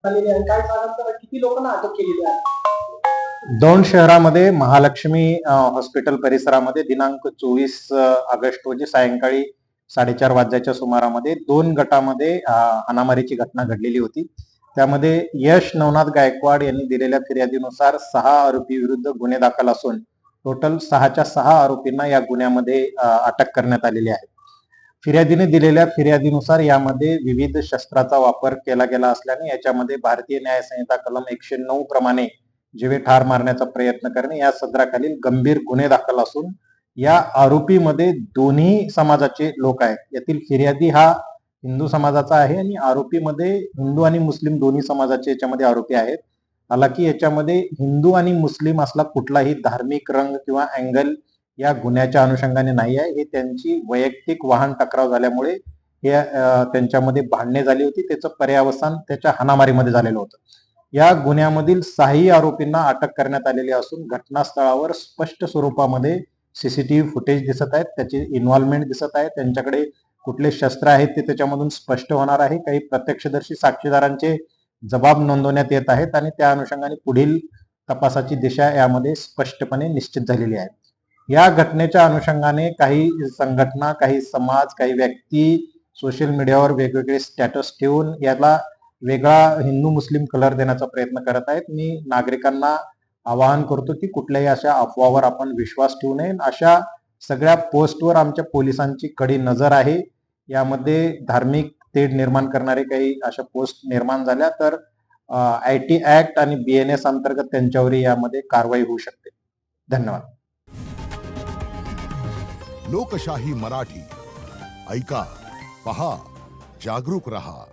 झालेली आहे. काय सांगाल तर किती लोकांना अटक केलेली आहे? दोन शहरामध्ये महालक्ष्मी हॉस्पिटल परिसरामध्ये दिनांक 24 ऑगस्ट रोजी सायंकाळी 4:30 वाजल्याच्या सुमारामध्ये दोन गटामध्ये हाणामारीची घटना घडलेली होती. त्यामध्ये यश नवनाथ गायकवाड यांनी दिलेल्या फिर्यादीनुसार 6 आरोपी विरुद्ध गुन्हे दाखल असून टोटल 6च्या 6 आरोपींना या गुन्ह्यामध्ये अटक करण्यात आलेली आहे. फिर्यादीने दिलेल्या फिर्यादीनुसार यामध्ये विविध शस्त्राचा वापर केला गेला असल्याने याच्यामध्ये भारतीय न्याय संहिता कलम 109 प्रमाणे जीवे ठार मारण्याचा प्रयत्न करणे या सदराखालील गंभीर गुन्हे दाखल असून या आरोपीमध्ये दोन्ही समाजाचे लोक आहेत. यातील फिर्यादी हा हिंदू समाजाचा आहे आणि आरोपीमध्ये हिंदू आणि मुस्लिम दोन्ही समाजाचे याच्यामध्ये आरोपी आहेत. हालाकी याच्यामध्ये हिंदू आणि मुस्लिम असला कुठलाही धार्मिक रंग किंवा अँगल या गुन्ह्याच्या अनुषंगाने नाही आहे. हे त्यांची वैयक्तिक वाहन टकराव झाल्यामुळे हे त्यांच्यामध्ये भांडणे झाली होती. त्याचं पर्यावसान त्याच्या हाणामारीमध्ये झालेलं होतं. या गुन्ह्यामधील 6ही आरोपींना अटक करण्यात आलेली असून घटनास्थळावर स्पष्ट स्वरूपामध्ये सीसीटीव्ही फुटेज दिसत आहेत. त्याची इन्व्हॉल्वमेंट दिसत आहे. त्यांच्याकडे कुठले शस्त्र आहेत ते त्याच्यामधून स्पष्ट होणार आहे. काही प्रत्यक्षदर्शी साक्षीदारांचे जबाब नोंदवण्यात येत आहेत आणि त्या अनुषंगाने पुढील तपासाची दिशा यामध्ये स्पष्टपणे निश्चित झालेली आहे. या घटनेच्या अनुषंगाने काही संघटना, काही समाज, काही व्यक्ती सोशल मीडियावर वेगवेगळे स्टॅटस ठेवून याला वेगळा हिंदू मुस्लिम कलर देण्याचा प्रयत्न करत आहेत. मी नागरिकांना आवाहन करतो की कुठल्याही अशा अफवावर आपण विश्वास ठेवू नये. अशा सगळ्या पोस्टवर आमच्या पोलिसांची कडी नजर आहे. यामध्ये धार्मिक तेढ निर्माण करणारे काही अशा पोस्ट निर्माण झाल्या तर IT ऍक्ट आणि BNS अंतर्गत त्यांच्यावरही यामध्ये कारवाई होऊ शकते. धन्यवाद. लोकशाही मराठी ऐका, पहा, जागरूक रहा.